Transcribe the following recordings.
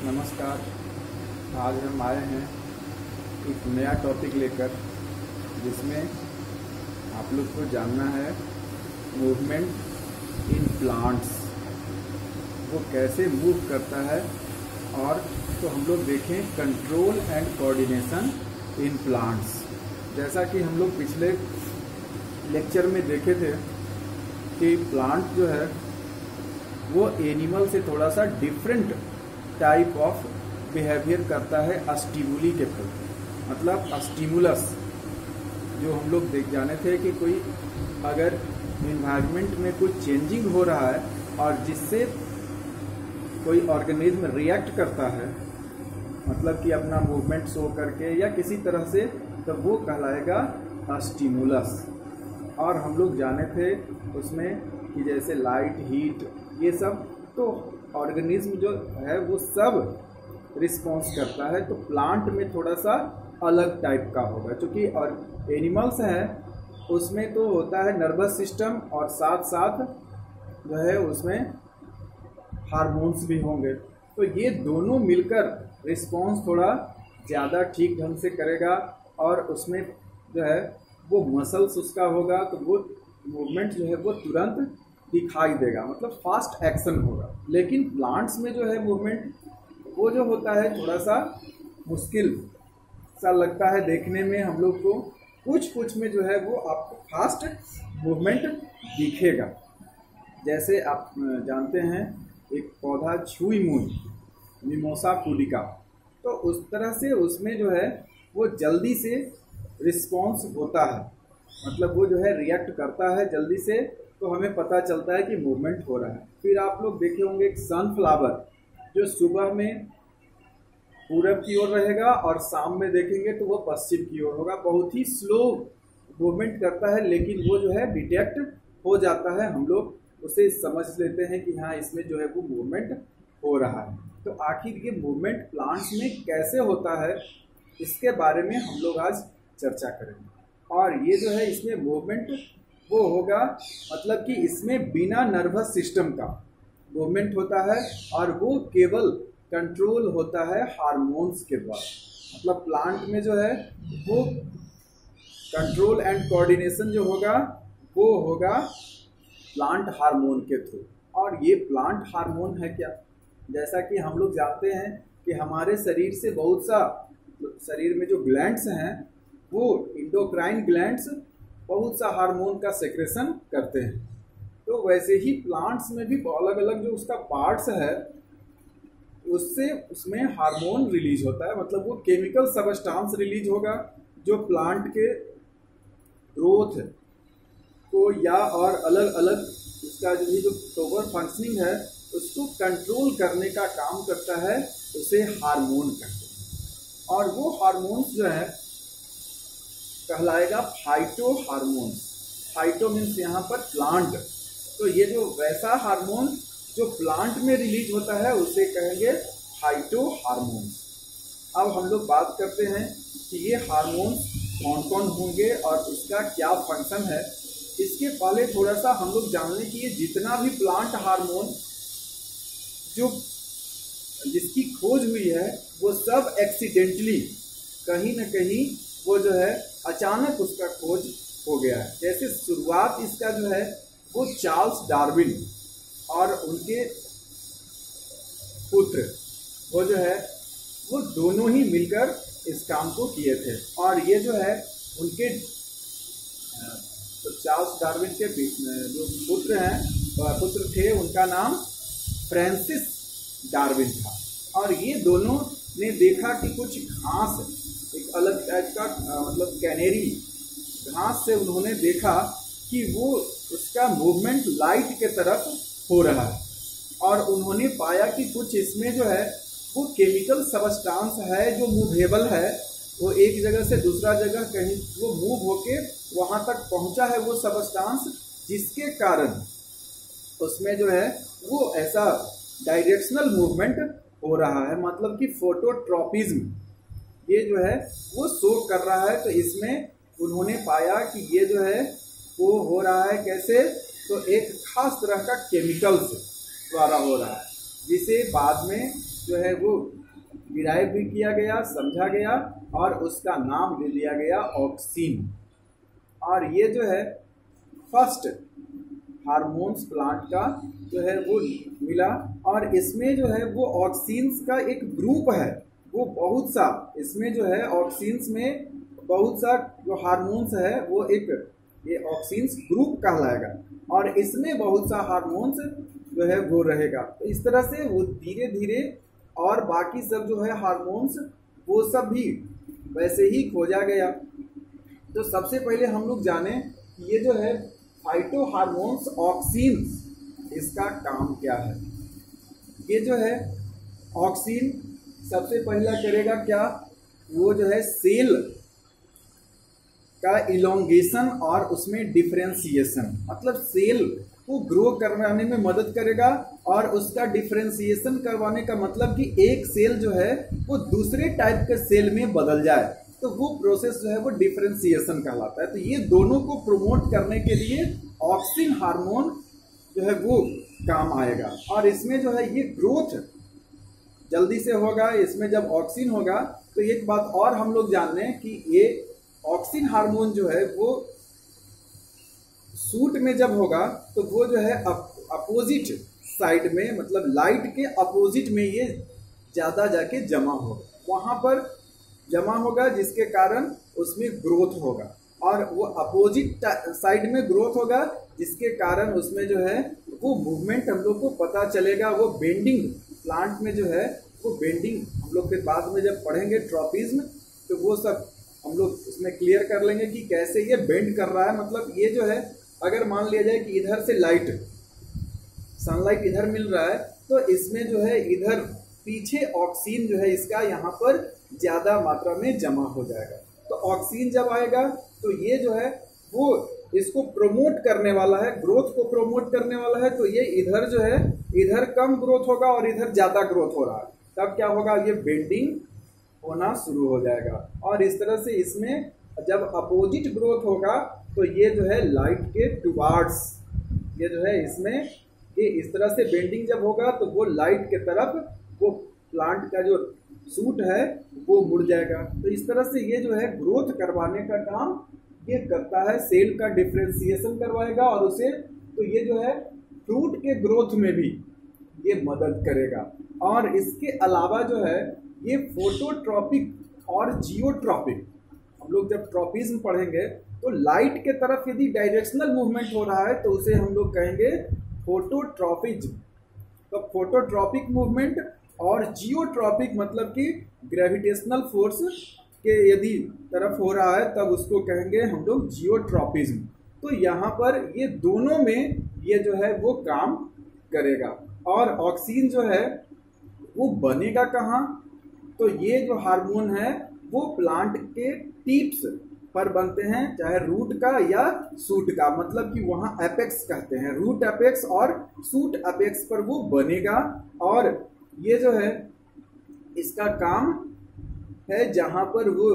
नमस्कार। आज हम आए हैं एक नया टॉपिक लेकर, जिसमें आप लोग को जानना है मूवमेंट इन प्लांट्स, वो कैसे मूव करता है। और तो हम लोग देखें control and coordination in plants. जैसा कि हम लोग पिछले लेक्चर में देखे थे कि प्लांट जो है वो एनिमल से थोड़ा सा डिफरेंट टाइप ऑफ बिहेवियर करता है स्टिमुली के प्रति। मतलब स्टिमुलस जो हम लोग देख जाने थे कि कोई अगर इन्वायरमेंट में कुछ चेंजिंग हो रहा है और जिससे कोई ऑर्गेनिज्म रिएक्ट करता है, मतलब कि अपना मूवमेंट शो करके या किसी तरह से, तो वो कहलाएगा स्टिमुलस। और हम लोग जाने थे उसमें कि जैसे लाइट, हीट, ये सब तो ऑर्गेनिज्म जो है वो सब रिस्पॉन्स करता है। तो प्लांट में थोड़ा सा अलग टाइप का होगा, क्योंकि और एनिमल्स हैं उसमें तो होता है नर्वस सिस्टम और साथ साथ जो है उसमें हार्मोन्स भी होंगे। तो ये दोनों मिलकर रिस्पॉन्स थोड़ा ज़्यादा ठीक ढंग से करेगा और उसमें जो है वो मसल्स उसका होगा, तो वो मूवमेंट जो है वो तुरंत दिखाई देगा, मतलब फास्ट एक्शन होगा। लेकिन प्लांट्स में जो है मूवमेंट वो जो होता है थोड़ा सा मुश्किल सा लगता है देखने में हम लोग को। कुछ में जो है वो आपको फास्ट मूवमेंट दिखेगा। जैसे आप जानते हैं एक पौधा छुई मुई, मिमोसा पुडिका, तो उस तरह से उसमें जो है वो जल्दी से रिस्पॉन्स होता है, मतलब वो जो है रिएक्ट करता है जल्दी से, तो हमें पता चलता है कि मूवमेंट हो रहा है। फिर आप लोग देखे होंगे एक सनफ्लावर जो सुबह में पूरब की ओर रहेगा और शाम में देखेंगे तो वो पश्चिम की ओर होगा। बहुत ही स्लो मूवमेंट करता है, लेकिन वो जो है डिटेक्ट हो जाता है, हम लोग उसे समझ लेते हैं कि हाँ इसमें जो है वो मूवमेंट हो रहा है। तो आखिर ये मूवमेंट प्लांट्स में कैसे होता है, इसके बारे में हम लोग आज चर्चा करेंगे। और ये जो है इसमें मूवमेंट वो होगा, मतलब कि इसमें बिना नर्वस सिस्टम का मूवमेंट होता है और वो केवल कंट्रोल होता है हार्मोन्स के द्वारा। मतलब प्लांट में जो है वो कंट्रोल एंड कोऑर्डिनेशन जो होगा वो होगा प्लांट हार्मोन के थ्रू। और ये प्लांट हार्मोन है क्या? जैसा कि हम लोग जानते हैं कि हमारे शरीर से बहुत सा, शरीर में जो ग्लैंड्स हैं वो इंडोक्राइन ग्लैंड्स बहुत सा हार्मोन का सेक्रेशन करते हैं। तो वैसे ही प्लांट्स में भी अलग अलग जो उसका पार्ट्स है उससे उसमें हार्मोन रिलीज होता है, मतलब वो केमिकल सबस्टांस रिलीज होगा जो प्लांट के ग्रोथ को या और अलग अलग उसका जो प्रॉपर फंक्शनिंग है उसको कंट्रोल करने का काम करता है, उसे हार्मोन कहते हैं। और वो हार्मोन्स जो है कहलाएगा फाइटो हार्मोन्स। फाइटो मीन्स यहाँ पर प्लांट, तो ये जो वैसा हार्मोन जो प्लांट में रिलीज होता है उसे कहेंगे फाइटो हार्मोन्स। अब हम लोग बात करते हैं कि ये हार्मोन्स कौन कौन होंगे और उसका क्या फंक्शन है। इसके पहले थोड़ा सा हम लोग जान लें कि ये जितना भी प्लांट हार्मोन जो जिसकी खोज हुई है वो सब एक्सीडेंटली कहीं न कहीं वो जो है अचानक उसका खोज हो गया है। जैसे शुरुआत इसका जो है वो चार्ल्स डार्विन और उनके पुत्र वो जो है वो दोनों ही मिलकर इस काम को किए थे। और ये जो है उनके तो चार्ल्स डार्विन के जो पुत्र थे उनका नाम फ्रांसिस डार्विन था। और ये दोनों ने देखा कि कुछ घास, एक अलग टाइप का मतलब कैनेरी घास से उन्होंने देखा कि वो उसका मूवमेंट लाइट के तरफ हो रहा है। और उन्होंने पाया कि कुछ इसमें जो है वो केमिकल सबस्टांस है जो मूवेबल है, वो एक जगह से दूसरा जगह कहीं वो मूव होके वहां तक पहुंचा है वो सबस्टांस, जिसके कारण उसमें जो है वो ऐसा डायरेक्शनल मूवमेंट हो रहा है, मतलब कि फोटोट्रॉपिज्म ये जो है वो शो कर रहा है। तो इसमें उन्होंने पाया कि ये जो है वो हो रहा है कैसे, तो एक खास तरह का केमिकल से द्वारा हो रहा है, जिसे बाद में जो है वो डिराइव भी किया गया, समझा गया और उसका नाम दे दिया गया ऑक्सिन। और ये जो है फर्स्ट हार्मोन्स प्लांट का जो है वो मिला। और इसमें जो है वो ऑक्सिन्स का एक ग्रुप है, वो बहुत सा, इसमें जो है ऑक्सिन्स में बहुत सा जो हार्मोन्स है वो एक ये ऑक्सिन्स ग्रुप कहलाएगा और इसमें बहुत सा हार्मोन्स जो है वो रहेगा। तो इस तरह से वो धीरे धीरे और बाकी सब जो है हार्मोन्स वो सब भी वैसे ही खोजा गया। तो सबसे पहले हम लोग जाने कि ये जो है फाइटो हार्मोन्स ऑक्सिन्स, इसका काम क्या है। ये जो है ऑक्सिन सबसे पहला करेगा क्या, वो जो है सेल का इलोंगेशन और उसमें डिफरेंशिएशन, मतलब सेल को ग्रो करवाने में मदद करेगा और उसका डिफरेंशिएशन करवाने का मतलब कि एक सेल जो है वो दूसरे टाइप के सेल में बदल जाए, तो वो प्रोसेस जो है वो डिफरेंशिएशन कहलाता है। तो ये दोनों को प्रमोट करने के लिए ऑक्सिन हार्मोन जो है वो काम आएगा। और इसमें जो है ये ग्रोथ जल्दी से होगा। इसमें जब ऑक्सिन होगा तो एक बात और हम लोग जान लें कि ये ऑक्सिन हार्मोन जो है वो सूट में जब होगा तो वो जो है अपोजिट साइड में, मतलब लाइट के अपोजिट में ये ज़्यादा जाके जमा होगा, वहाँ पर जमा होगा जिसके कारण उसमें ग्रोथ होगा। और वो अपोजिट साइड में ग्रोथ होगा जिसके कारण उसमें जो है वो मूवमेंट हम लोग को पता चलेगा। वो बेंडिंग प्लांट में जो है वो बेंडिंग हम लोग फिर बाद में जब पढ़ेंगे ट्रॉपिज्म तो वो सब हम लोग उसमें क्लियर कर लेंगे कि कैसे ये बेंड कर रहा है। मतलब ये जो है अगर मान लिया जाए कि इधर से लाइट सनलाइट इधर मिल रहा है तो इसमें जो है इधर पीछे ऑक्सीन जो है इसका यहाँ पर ज़्यादा मात्रा में जमा हो जाएगा। तो ऑक्सीन जब आएगा तो ये जो है वो इसको प्रोमोट करने वाला है, ग्रोथ को प्रोमोट करने वाला है। तो ये इधर जो है इधर कम ग्रोथ होगा और इधर ज़्यादा ग्रोथ हो रहा है, तब क्या होगा, ये बेंडिंग होना शुरू हो जाएगा। और इस तरह से इसमें जब अपोजिट ग्रोथ होगा तो ये जो है लाइट के टुवार्ड्स, ये जो है इसमें ये इस तरह से बेंडिंग जब होगा तो वो लाइट के तरफ वो प्लांट का जो सूट है वो मुड़ जाएगा। तो इस तरह से ये जो है ग्रोथ करवाने का काम ये करता है, सेल का डिफरेंशिएशन करवाएगा और उसे, तो ये जो है फ्रूट के ग्रोथ में भी ये मदद करेगा। और इसके अलावा जो है ये फोटोट्रॉपिक और जियोट्रॉपिक, हम लोग जब ट्रॉपिज्म पढ़ेंगे तो लाइट के तरफ यदि डायरेक्शनल मूवमेंट हो रहा है तो उसे हम लोग कहेंगे फोटोट्रॉपिज्म। तो फोटोट्रॉपिक मूवमेंट और जियोट्रॉपिक मतलब कि ग्रेविटेशनल फोर्स के यदि तरफ हो रहा है तब उसको कहेंगे हम लोग जियोट्रॉपिज्म। तो यहाँ पर ये दोनों में ये जो है वो काम करेगा। और ऑक्सीन जो है वो बनेगा कहाँ, तो ये जो हार्मोन है वो प्लांट के टिप्स पर बनते हैं, चाहे रूट का या सूट का, मतलब कि वहाँ एपेक्स कहते हैं, रूट एपेक्स और सूट एपेक्स पर वो बनेगा। और ये जो है इसका काम है जहाँ पर वो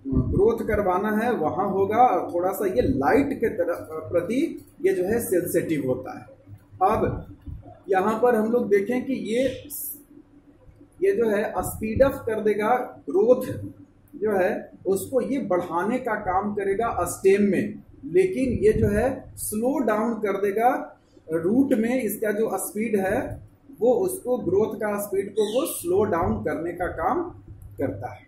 ग्रोथ करवाना है वहाँ होगा, और थोड़ा सा ये लाइट के तरफ प्रति ये जो है सेंसिटिव होता है। अब यहाँ पर हम लोग देखें कि ये जो है स्पीड अप कर देगा, ग्रोथ जो है उसको ये बढ़ाने का काम करेगा स्टेम में, लेकिन ये जो है स्लो डाउन कर देगा रूट में। इसका जो स्पीड है वो उसको, ग्रोथ का स्पीड को वो स्लो डाउन करने का काम करता है।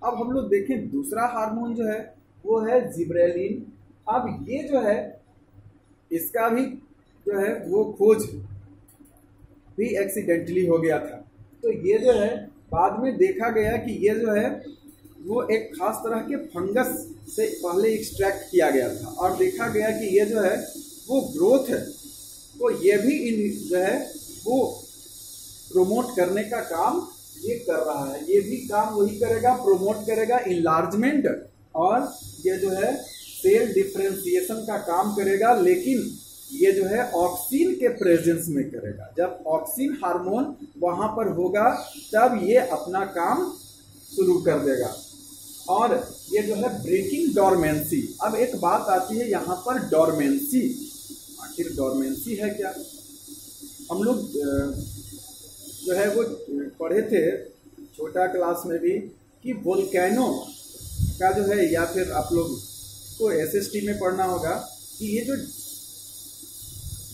अब हम लोग देखें दूसरा हार्मोन जो है वो है जिब्रेलिन। अब ये जो है इसका भी जो है वो खोज भी एक्सीडेंटली हो गया था। तो ये जो है बाद में देखा गया कि ये जो है वो एक खास तरह के फंगस से पहले एक्सट्रैक्ट किया गया था और देखा गया कि ये जो है वो ग्रोथ है, तो ये भी जो है वो प्रोमोट करने का काम ये कर रहा है। ये भी काम वही करेगा, प्रोमोट करेगा इनलार्जमेंट और ये जो है सेल डिफरेंशिएशन का काम करेगा, लेकिन ये जो है ऑक्सीन के प्रेजेंस में करेगा। जब ऑक्सीन हार्मोन वहां पर होगा तब ये अपना काम शुरू कर देगा। और ये जो है ब्रेकिंग डॉर्मेंसी। अब एक बात आती है यहाँ पर, डॉर्मेंसी, आखिर डॉर्मेंसी है क्या। हम लोग जो है वो पढ़े थे छोटा क्लास में भी कि वोल्केनो का जो है, या फिर आप लोग को एसएसटी में पढ़ना होगा कि ये जो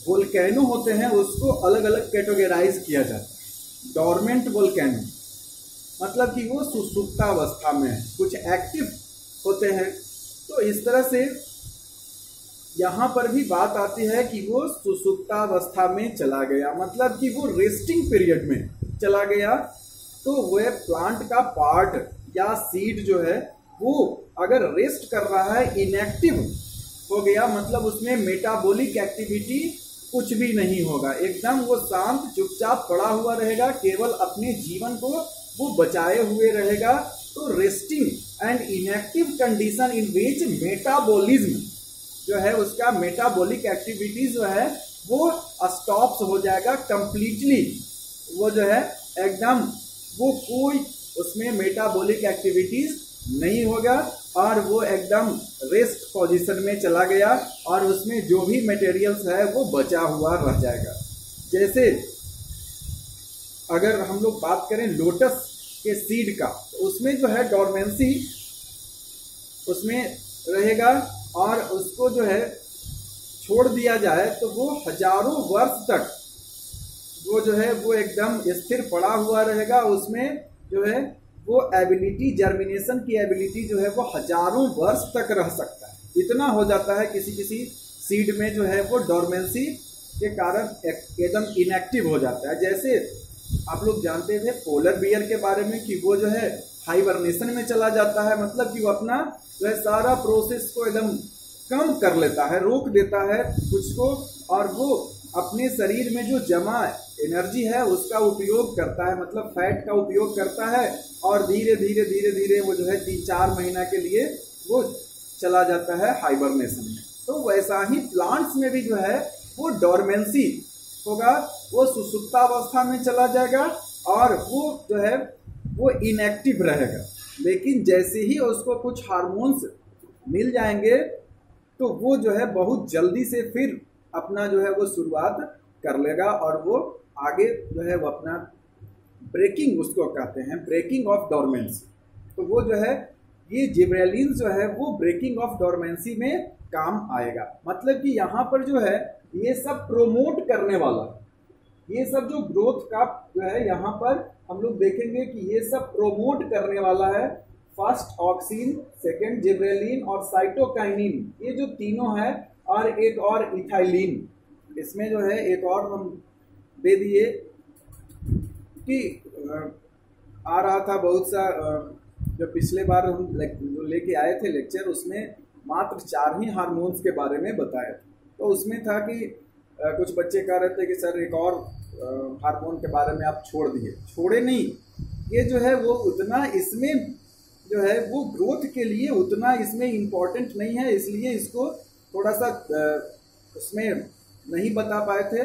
वोल्केनो होते हैं उसको अलग अलग कैटेगराइज किया जाता है। डोरमेंट वोल्केनो मतलब कि वो सुसुप्तावस्था में है, कुछ एक्टिव होते हैं। तो इस तरह से यहाँ पर भी बात आती है कि वो सुसुप्तावस्था में चला गया, मतलब कि वो रेस्टिंग पीरियड में चला गया। तो वह प्लांट का पार्ट या सीड जो है वो अगर रेस्ट कर रहा है, इनएक्टिव हो गया, मतलब उसमें मेटाबॉलिक एक्टिविटी कुछ भी नहीं होगा, एकदम वो शांत चुपचाप पड़ा हुआ रहेगा, केवल अपने जीवन को वो बचाए हुए रहेगा। तो resting and inactive condition in which metabolism जो है, उसका मेटाबॉलिक एक्टिविटीज जो है वो स्टॉप्स हो जाएगा कंप्लीटली। वो जो है एकदम वो कोई उसमें मेटाबॉलिक एक्टिविटीज नहीं होगा और वो एकदम रेस्ट पोजीशन में चला गया और उसमें जो भी मटेरियल्स है वो बचा हुआ रह जाएगा। जैसे अगर हम लोग बात करें लोटस के सीड का, तो उसमें जो है डोरमेंसी उसमें रहेगा और उसको जो है छोड़ दिया जाए तो वो हजारों वर्ष तक वो जो है वो एकदम स्थिर पड़ा हुआ रहेगा। उसमें जो है वो एबिलिटी, जर्मिनेशन की एबिलिटी जो है वो हजारों वर्ष तक रह सकता है। इतना हो जाता है किसी किसी सीड में जो है वो डोरमेंसी के कारण एकदम इनएक्टिव हो जाता है। जैसे आप लोग जानते थे पोलर बियर के बारे में कि वो जो है हाइबरनेशन में चला जाता है, मतलब कि वो अपना जो है सारा प्रोसेस को एकदम कम कर लेता है, रोक देता है कुछ को, और वो अपने शरीर में जो जमा एनर्जी है उसका उपयोग करता है, मतलब फैट का उपयोग करता है, और धीरे धीरे धीरे धीरे वो जो है 3-4 महीना के लिए वो चला जाता है हाइबरनेशन में। तो वैसा ही प्लांट्स में भी जो है वो डोरमेंसी होगा, वो सुसुप्तावस्था में चला जाएगा और वो जो है वो इनएक्टिव रहेगा। लेकिन जैसे ही उसको कुछ हार्मोन्स मिल जाएंगे तो वो जो है बहुत जल्दी से फिर अपना जो है वो शुरुआत कर लेगा और वो आगे जो है वो अपना ब्रेकिंग, उसको कहते हैं ब्रेकिंग ऑफ डोरमेंसी। तो वो जो है ये जिबरेलिन जो है वो ब्रेकिंग ऑफ डोरमेंसी में काम आएगा। मतलब कि यहाँ पर जो है ये सब प्रोमोट करने वाला, ये सब जो ग्रोथ का जो है यहाँ पर हम लोग देखेंगे कि ये सब प्रोमोट करने वाला है। फर्स्ट ऑक्सिन, सेकेंड जिबरेलिन और साइटोकाइनिन, ये जो तीनों है, और एक और इथाइलिन, इसमें जो है एक और हम दे दिए कि आ रहा था बहुत सा, जो पिछले बार हम जो लेके आए थे लेक्चर, उसमें मात्र 4 ही हार्मोन्स के बारे में बताया था। तो उसमें था कि कुछ बच्चे कह रहे थे कि सर एक और हार्मोन के बारे में आप छोड़ दिए। छोड़े नहीं, ये जो है वो उतना इसमें जो है वो ग्रोथ के लिए उतना इसमें इम्पोर्टेंट नहीं है, इसलिए इसको थोड़ा सा उसमें नहीं बता पाए थे।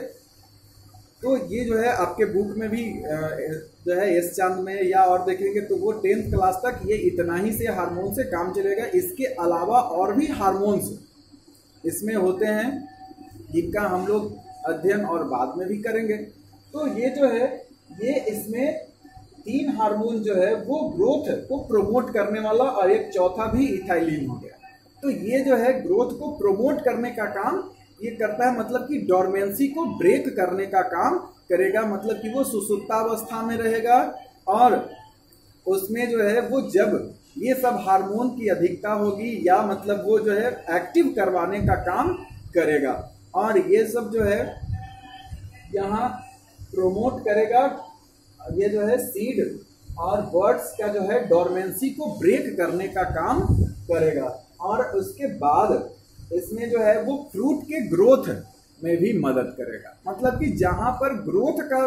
तो ये जो है आपके बुक में भी जो है एस चांद में या और देखेंगे तो वो 10th क्लास तक ये इतना ही से हार्मोन से काम चलेगा। इसके अलावा और भी हार्मोन्स इसमें होते हैं जिनका हम लोग अध्ययन और बाद में भी करेंगे। तो ये जो है ये इसमें 3 हार्मोन जो है वो ग्रोथ को प्रमोट करने वाला, और एक चौथा भी इथाइलिन हो गया। तो ये जो है ग्रोथ को प्रमोट करने का काम ये करता है, मतलब कि डोरमेंसी को ब्रेक करने का काम करेगा। मतलब कि वो सुसुप्तावस्था में रहेगा और उसमें जो है वो जब ये सब हार्मोन की अधिकता होगी या मतलब वो जो है एक्टिव करवाने का काम करेगा, और ये सब जो है यहाँ प्रोमोट करेगा। ये जो है सीड और बर्ड्स का जो है डोरमेंसी को ब्रेक करने का काम करेगा, और उसके बाद इसमें जो है वो फ्रूट के ग्रोथ में भी मदद करेगा। मतलब कि जहां पर ग्रोथ का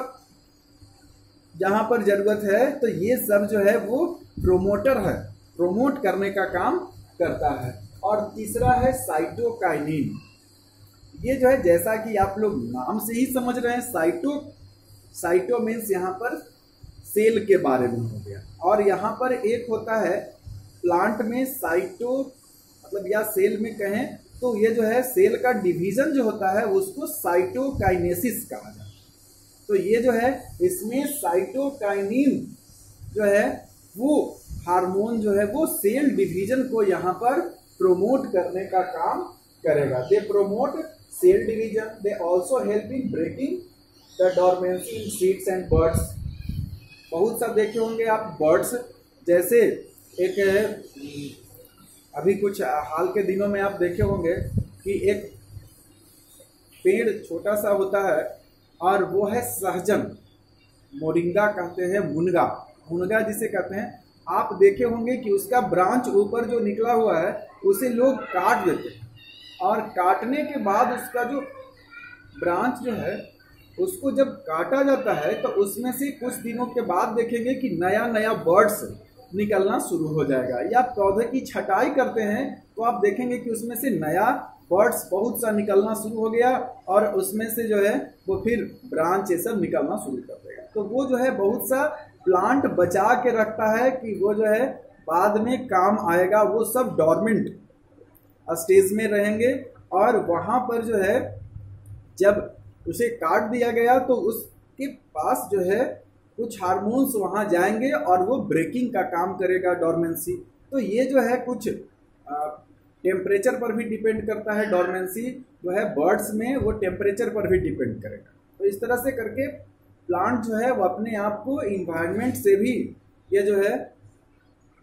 जहां पर जरूरत है तो ये सब जो है वो प्रोमोटर है, प्रोमोट करने का काम करता है। और तीसरा है साइटोकाइनिन। ये जो है जैसा कि आप लोग नाम से ही समझ रहे हैं, साइटो मीन्स यहाँ पर सेल के बारे में हो गया, और यहाँ पर एक होता है प्लांट में साइटो, मतलब या सेल में कहें तो ये जो है सेल का डिवीजन जो होता है उसको साइटोकाइनेसिस कहा जाता है। तो ये जो है इसमें साइटोकाइनिन जो है वो हार्मोन जो है वो सेल डिवीजन को यहाँ पर प्रोमोट करने का काम करेगा। They promote cell division, they also help in breaking the dormancy in seeds and birds. बहुत सा देखे होंगे आप बर्ड्स, जैसे एक अभी कुछ हाल के दिनों में आप देखे होंगे कि एक पेड़ छोटा सा होता है और वो है सहजन, मोरिंगा कहते हैं, मुनगा, मुनगा जिसे कहते हैं। आप देखे होंगे कि उसका ब्रांच ऊपर जो निकला हुआ है उसे लोग काट देते हैं, और काटने के बाद उसका जो ब्रांच जो है उसको जब काटा जाता है तो उसमें से कुछ दिनों के बाद देखेंगे कि नया नया बर्ड्स निकलना शुरू हो जाएगा। या पौधे की छटाई करते हैं तो आप देखेंगे कि उसमें से नया बर्ड्स बहुत सा निकलना शुरू हो गया, और उसमें से जो है वो फिर ब्रांच ये सब निकलना शुरू कर देगा। तो वो जो है बहुत सा प्लांट बचा के रखता है कि वो जो है बाद में काम आएगा। वो सब डॉर्मेंट स्टेज में रहेंगे, और वहाँ पर जो है जब उसे काट दिया गया तो उसके पास जो है कुछ हार्मोन्स वहाँ जाएंगे और वो ब्रेकिंग का काम करेगा, डॉर्मेंसी। तो ये जो है कुछ टेम्परेचर पर भी डिपेंड करता है। डॉर्मेंसी जो है बर्ड्स में वो टेम्परेचर पर भी डिपेंड करेगा। तो इस तरह से करके प्लांट जो है वो अपने आप को इन्वायरमेंट से भी, ये जो है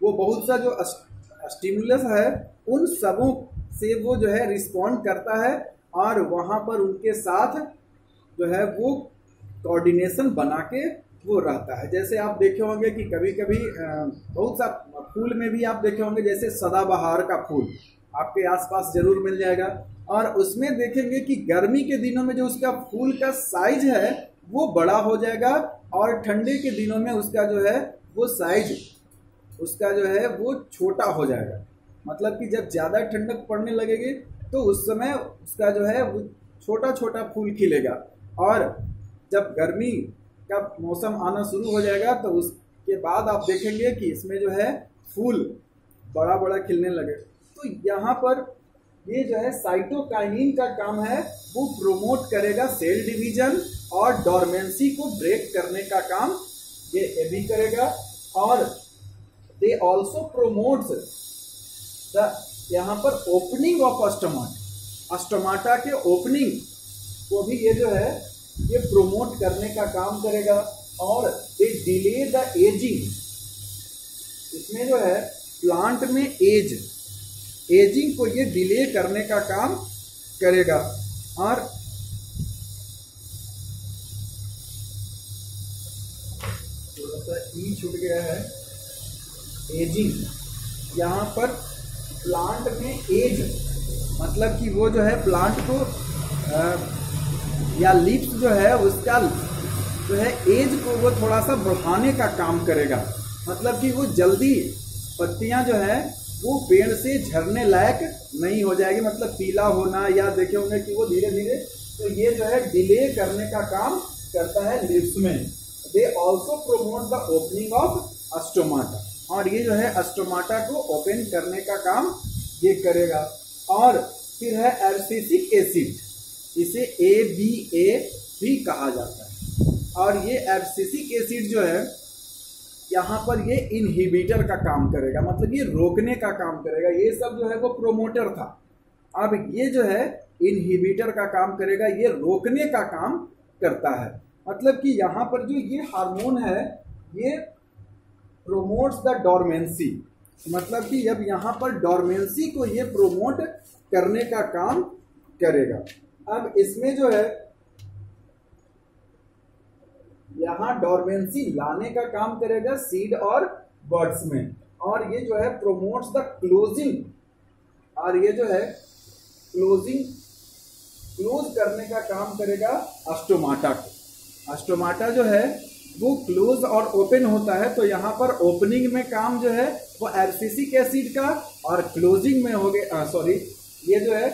वो बहुत सा जो स्टिमुलस है उन सबों से वो जो है रिस्पॉन्ड करता है, और वहाँ पर उनके साथ जो है वो कोऑर्डिनेशन बना के वो रहता है। जैसे आप देखे होंगे कि कभी कभी बहुत सा फूल में भी आप देखे होंगे, जैसे सदाबहार का फूल आपके आसपास जरूर मिल जाएगा, और उसमें देखेंगे कि गर्मी के दिनों में जो उसका फूल का साइज है वो बड़ा हो जाएगा, और ठंडे के दिनों में उसका जो है वो साइज उसका जो है वो छोटा हो जाएगा। मतलब कि जब ज़्यादा ठंडक पड़ने लगेगी तो उस समय उसका जो है वो छोटा छोटा फूल खिलेगा, और जब गर्मी का मौसम आना शुरू हो जाएगा तो उसके बाद आप देखेंगे कि इसमें जो है फूल बड़ा बड़ा खिलने लगे। तो यहाँ पर ये जो है साइटोकाइनिन का काम है, वो प्रोमोट करेगा सेल डिवीजन और डॉर्मेंसी को ब्रेक करने का काम ये भी करेगा। और दे ऑल्सो प्रोमोट्स द यहाँ पर ओपनिंग ऑफ स्टोमाटा, स्टोमाटा के ओपनिंग को भी ये जो है ये प्रोमोट करने का काम करेगा। और ये डिले द एजिंग, इसमें जो है प्लांट में एजिंग को ये डिले करने का काम करेगा। और थोड़ा सा ई छूट गया है, एजिंग, यहाँ पर प्लांट में एज मतलब कि वो जो है प्लांट को या लीव्स जो है उसका जो है एज को वो थोड़ा सा बढ़ाने का काम करेगा। मतलब कि वो जल्दी पत्तियां जो है वो पेड़ से झरने लायक नहीं हो जाएगी, मतलब पीला होना, या देखे होंगे कि वो धीरे धीरे, तो ये जो है डिले करने का काम करता है लीव्स में। They also promote the opening of stomata, और ये जो है स्टोमाटा को ओपन करने का काम ये करेगा। और फिर है एब्सिसिक एसिड, इसे ABA भी कहा जाता है। और ये एब्सिसिक एसिड जो है यहाँ पर ये इनहिबिटर का काम करेगा, मतलब ये रोकने का काम करेगा। ये सब जो है वो प्रोमोटर था, अब ये जो है इनहिबिटर का काम करेगा, ये रोकने का काम करता है। मतलब कि यहाँ पर जो ये हार्मोन है ये प्रोमोट्स द डॉर्मेंसी, मतलब कि अब यहाँ पर डॉर्मेंसी को ये प्रोमोट करने का काम करेगा। अब इसमें जो है यहाँ डॉर्मेंसी लाने का काम करेगा सीड और बर्ड्स में, और ये जो है प्रोमोट्स द क्लोजिंग, और ये जो है क्लोज करने का काम करेगा स्टोमाटा को। स्टोमाटा जो है वो क्लोज और ओपन होता है, तो यहाँ पर ओपनिंग में काम जो है वो एब्सिसिक एसिड का, और क्लोजिंग में हो गया ये जो है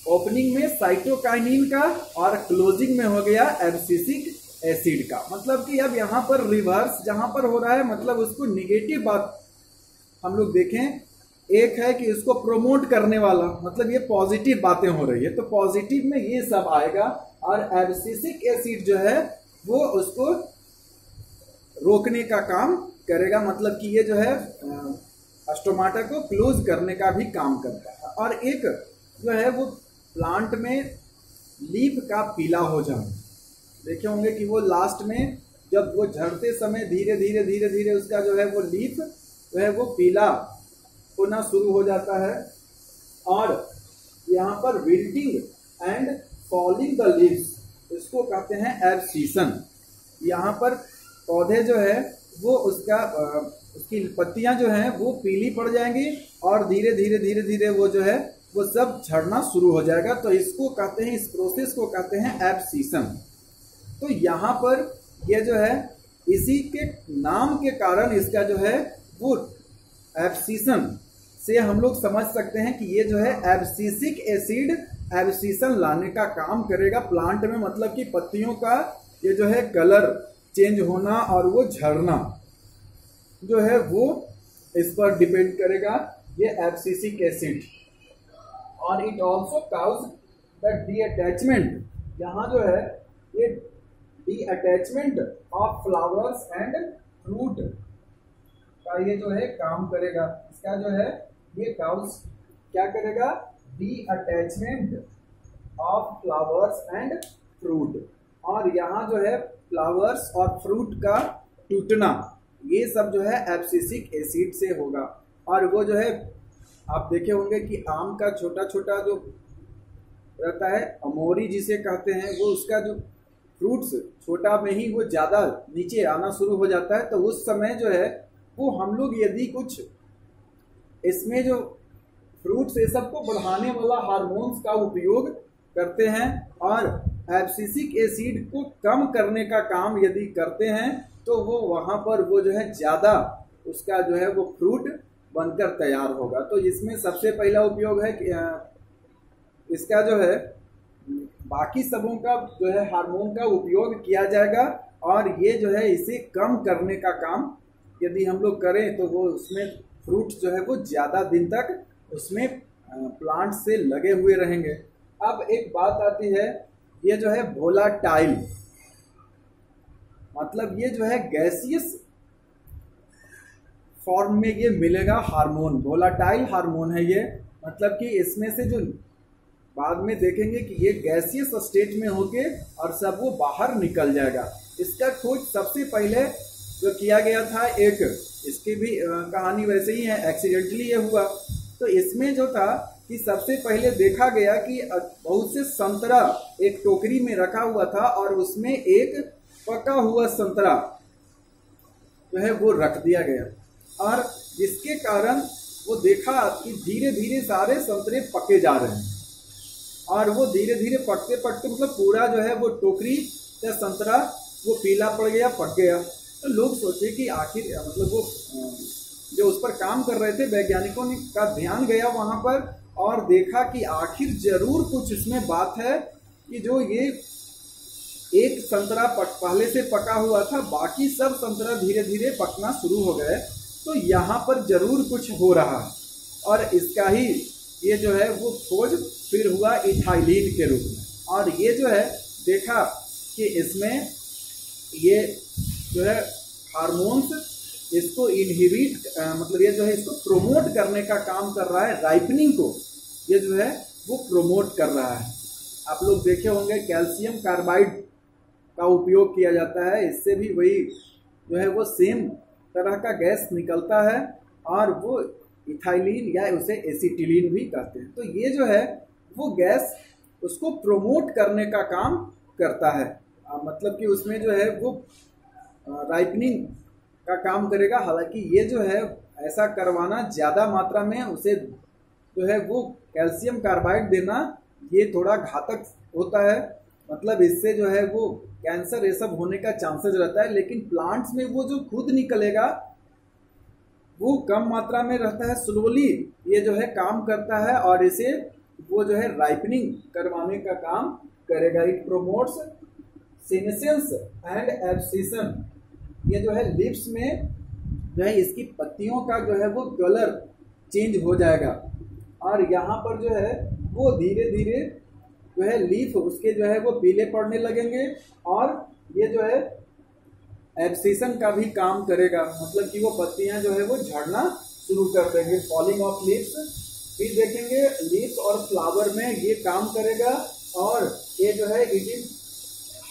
ओपनिंग में साइटोकाइनिन का, और क्लोजिंग में हो गया एब्सिसिक एसिड का। मतलब कि अब यहाँ पर रिवर्स जहाँ पर हो रहा है, मतलब उसको निगेटिव बात हम लोग देखें, एक है कि उसको प्रोमोट करने वाला, मतलब ये पॉजिटिव बातें हो रही है, तो पॉजिटिव में ये सब आएगा, और एब्सिसिक एसिड जो है वो उसको रोकने का काम करेगा, मतलब कि ये जो है स्टोमाटा को क्लोज करने का भी काम करता है। और एक जो है वो प्लांट में लीफ का पीला हो जाना, देखे होंगे कि वो लास्ट में जब वो झड़ते समय धीरे धीरे धीरे धीरे उसका जो है वो लीफ जो है वो पीला होना शुरू हो जाता है। और यहाँ पर wilting and falling the leaves, इसको कहते हैं एब्सीशन। यहाँ पर पौधे जो है वो उसकी पत्तियां जो हैं वो पीली पड़ जाएंगी और धीरे धीरे धीरे धीरे वो जो है वो सब झड़ना शुरू हो जाएगा। तो इसको कहते हैं, इस प्रोसेस को कहते हैं एब्सीशन। तो यहाँ पर ये जो है इसी के नाम के कारण इसका जो है वो एब्सीशन से हम लोग समझ सकते हैं कि ये जो है एब्सिसिक एसिड एब्सीशन लाने का काम करेगा प्लांट में, मतलब कि पत्तियों का ये जो है कलर चेंज होना और वो झड़ना जो है वो इस पर डिपेंड करेगा, ये एब्सिसिक एसिड। और इट ऑल्सो काउज द डीअटैचमेंट, यहाँ जो है ये डीअटैचमेंट ऑफ फ्लावर्स एंड फ्रूट का ये जो है काम करेगा। इसका जो है ये काउज क्या करेगा, डीअटैचमेंट ऑफ फ्लावर्स एंड फ्रूट। और यहाँ जो है फ्लावर्स और फ्रूट का टूटना, ये सब जो है एब्सिसिक एसिड से होगा। और वो जो है आप देखे होंगे कि आम का छोटा छोटा जो रहता है अमोरी जिसे कहते हैं, वो उसका जो फ्रूट्स छोटा में ही वो ज़्यादा नीचे आना शुरू हो जाता है। तो उस समय जो है वो हम लोग यदि कुछ इसमें जो फ्रूट्स ये सब को बढ़ाने वाला हार्मोन्स का उपयोग करते हैं और एब्सिसिक एसिड को कम करने का काम यदि करते हैं तो वो वहाँ पर वो जो है ज़्यादा उसका जो है वो फ्रूट बनकर तैयार होगा। तो इसमें सबसे पहला उपयोग है कि इसका जो है बाकी सबों का जो है हार्मोन का उपयोग किया जाएगा और ये जो है इसे कम करने का काम यदि हम लोग करें तो वो उसमें फ्रूट जो है वो ज़्यादा दिन तक उसमें प्लांट से लगे हुए रहेंगे। अब एक बात आती है, ये जो है वोलाटाइल, मतलब ये जो है गैसियस फॉर्म में ये मिलेगा हार्मोन, वोलाटाइल हार्मोन है ये, मतलब कि इसमें से जो बाद में देखेंगे कि ये गैसियस स्टेट में होके और सब वो बाहर निकल जाएगा। इसका खोज सबसे पहले जो किया गया था, एक इसकी भी कहानी वैसे ही है, एक्सीडेंटली ये हुआ। तो इसमें जो था कि सबसे पहले देखा गया कि बहुत से संतरा एक टोकरी में रखा हुआ था और उसमें एक पका हुआ संतरा जो है वो रख दिया गया और जिसके कारण वो देखा कि धीरे धीरे सारे संतरे पके जा रहे हैं और वो धीरे धीरे पकते पकते मतलब पूरा जो है वो टोकरी या संतरा वो पीला पड़ गया, पक गया। तो लोग सोचे कि आखिर मतलब वो जो उस पर काम कर रहे थे वैज्ञानिकों ने का ध्यान गया वहां पर और देखा कि आखिर जरूर कुछ इसमें बात है कि जो ये एक संतरा पहले से पका हुआ था, बाकी सब संतरा धीरे धीरे पकना शुरू हो गए, तो यहाँ पर जरूर कुछ हो रहा है। और इसका ही ये जो है वो खोज फिर हुआ इथाइलिन के रूप में और ये जो है देखा कि इसमें ये जो है हार्मोन्स इसको इनहिबिट मतलब ये जो है इसको प्रोमोट करने का काम कर रहा है, राइपनिंग को ये जो है वो प्रोमोट कर रहा है। आप लोग देखे होंगे कैल्शियम कार्बाइड का उपयोग किया जाता है, इससे भी वही जो है वो सेम तरह का गैस निकलता है और वो इथाइलिन या उसे एसिटिलीन भी कहते हैं। तो ये जो है वो गैस उसको प्रोमोट करने का काम करता है, मतलब कि उसमें जो है वो राइपनिंग का काम करेगा। हालांकि ये जो है ऐसा करवाना ज़्यादा मात्रा में उसे जो है वो कैल्शियम कार्बाइड देना ये थोड़ा घातक होता है, मतलब इससे जो है वो कैंसर ये सब होने का चांसेस रहता है। लेकिन प्लांट्स में वो जो खुद निकलेगा वो कम मात्रा में रहता है, स्लोली ये जो है काम करता है और इसे वो जो है राइपनिंग करवाने का काम करेगा। It promotes senescence and abscission, ये जो है लिप्स में जो है इसकी पत्तियों का जो है वो कलर चेंज हो जाएगा और यहाँ पर जो है वो धीरे धीरे जो है लीफ उसके जो है वो पीले पड़ने लगेंगे और ये जो है एब्सिशन का भी काम करेगा, मतलब कि वो पत्तियां जो है वो झड़ना शुरू कर देंगे, फॉलिंग ऑफ लीव्स। फिर देखेंगे लीव्स और फ्लावर में ये काम करेगा, और ये जो है it is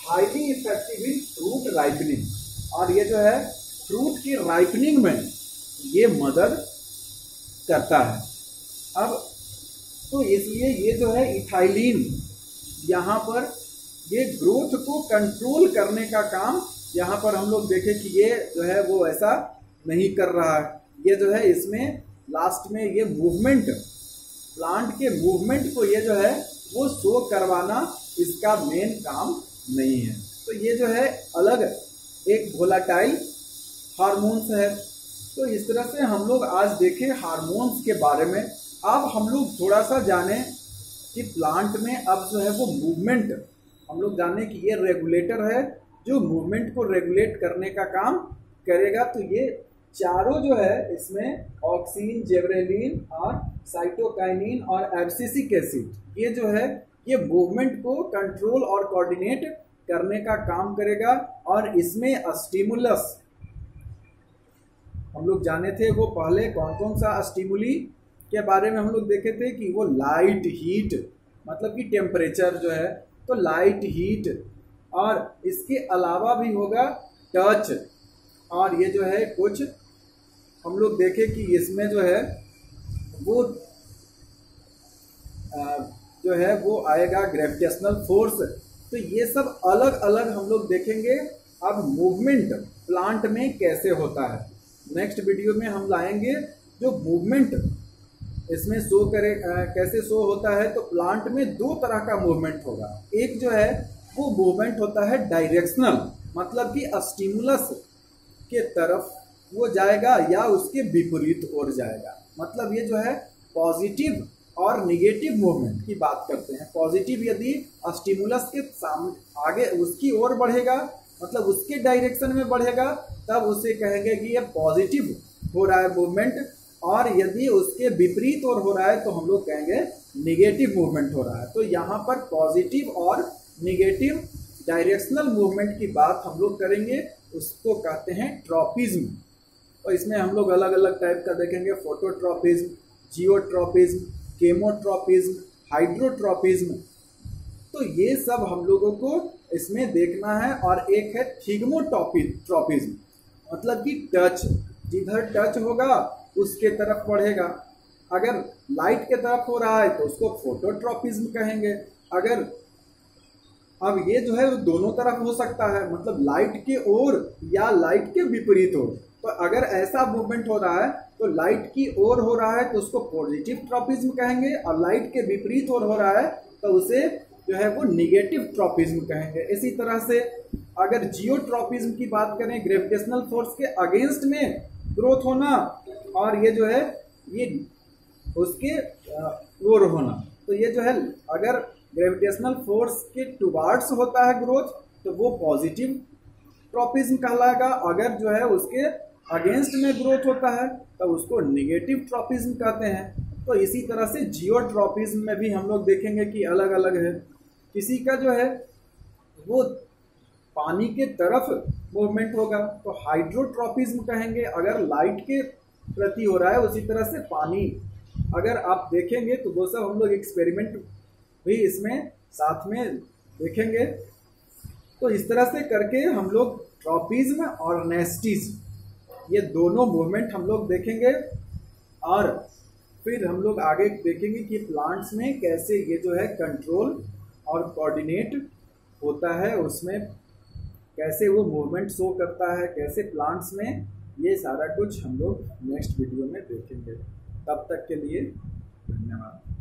highly effective in fruit ripening, और ये जो है फ्रूट की राइपनिंग में ये मदद करता है। अब तो इसलिए ये जो है इथाइलिन यहाँ पर ये ग्रोथ को कंट्रोल करने का काम, यहाँ पर हम लोग देखें कि ये जो है वो ऐसा नहीं कर रहा है। ये जो है इसमें लास्ट में ये मूवमेंट, प्लांट के मूवमेंट को ये जो है वो शो करवाना इसका मेन काम नहीं है। तो ये जो है अलग एक वोलाटाइल हार्मोन्स है। तो इस तरह से हम लोग आज देखें हार्मोन्स के बारे में। अब हम लोग थोड़ा सा जाने कि प्लांट में अब जो है वो मूवमेंट, हम लोग जाने कि ये रेगुलेटर है जो मूवमेंट को रेगुलेट करने का काम करेगा। तो ये चारों जो है इसमें ऑक्सिन, जेब्रेलिन और साइटोकाइनिन और एब्सिसिक एसिड, ये जो है ये मूवमेंट को कंट्रोल और कोऑर्डिनेट करने का काम करेगा। और इसमें स्टिमुलस हम लोग जाने थे, वो पहले कौन कौन सा स्टिमुली के बारे में हम लोग देखे थे कि वो लाइट, हीट, मतलब कि टेम्परेचर जो है, तो लाइट, हीट, और इसके अलावा भी होगा टच। और ये जो है कुछ हम लोग देखें कि इसमें जो है वो जो है वो आएगा ग्रेविटेशनल फोर्स। तो ये सब अलग अलग हम लोग देखेंगे। अब मूवमेंट प्लांट में कैसे होता है, नेक्स्ट वीडियो में हम लाएंगे जो मूवमेंट इसमें शो करे, कैसे शो होता है। तो प्लांट में दो तरह का मूवमेंट होगा। एक जो है वो मूवमेंट होता है डायरेक्शनल, मतलब कि स्टिमुलस के तरफ वो जाएगा या उसके विपरीत ओर जाएगा। मतलब ये जो है पॉजिटिव और निगेटिव मूवमेंट की बात करते हैं। पॉजिटिव यदि स्टिमुलस के सामने आगे उसकी ओर बढ़ेगा, मतलब उसके डायरेक्शन में बढ़ेगा, तब उसे कहेंगे कि ये पॉजिटिव हो रहा है मूवमेंट। और यदि उसके विपरीत ओर हो रहा है तो हम लोग कहेंगे निगेटिव मूवमेंट हो रहा है। तो यहाँ पर पॉजिटिव और निगेटिव डायरेक्शनल मूवमेंट की बात हम लोग करेंगे, उसको कहते हैं ट्रॉपिज्म। और इसमें हम लोग अलग अलग टाइप का देखेंगे, फोटोट्रॉपिज्म, जियोट्रॉपिज्म, केमोट्रॉपिज्म, हाइड्रोट्रॉपिज्म। तो ये सब हम लोगों को इसमें देखना है। और एक है थिग्मोट्रॉपिज्म, मतलब कि टच, जिधर टच होगा उसके तरफ बढ़ेगा। अगर लाइट के तरफ हो रहा है तो उसको फोटोट्रॉपिज्म कहेंगे। अगर अब ये जो है वो दोनों तरफ हो सकता है, मतलब लाइट के ओर या लाइट के विपरीत ओर। तो अगर ऐसा मूवमेंट हो रहा है तो लाइट की ओर हो रहा है तो उसको पॉजिटिव ट्रॉपिज्म कहेंगे, और लाइट के विपरीत ओर हो रहा है तो उसे जो है वो निगेटिव ट्रॉपिज्म कहेंगे। इसी तरह से अगर जियोट्रॉपिज्म की बात करें, ग्रेविटेशनल फोर्स के अगेंस्ट में ग्रोथ होना, और ये जो है ये उसके ओर होना। तो ये जो है अगर ग्रेविटेशनल फोर्स के टुवार्ड्स होता है ग्रोथ तो वो पॉजिटिव ट्रॉपिज्म कहलाएगा। अगर जो है उसके अगेंस्ट में ग्रोथ होता है तो उसको निगेटिव ट्रॉपिज्म कहते हैं। तो इसी तरह से जियोट्रॉपिज्म में भी हम लोग देखेंगे कि अलग अलग है। किसी का जो है वो पानी के तरफ मूवमेंट होगा तो हाइड्रोट्रॉपिज्म कहेंगे, अगर लाइट के प्रति हो रहा है। उसी तरह से पानी अगर आप देखेंगे तो वो सब हम लोग एक्सपेरिमेंट भी इसमें साथ में देखेंगे। तो इस तरह से करके हम लोग ट्रॉपिज्म और नेस्टिज्म ये दोनों मूवमेंट हम लोग देखेंगे। और फिर हम लोग आगे देखेंगे कि प्लांट्स में कैसे ये जो है कंट्रोल और कोऑर्डिनेट होता है, उसमें कैसे वो मूवमेंट शो करता है, कैसे प्लांट्स में, ये सारा कुछ हम लोग नेक्स्ट वीडियो में देखेंगे। तब तक के लिए धन्यवाद।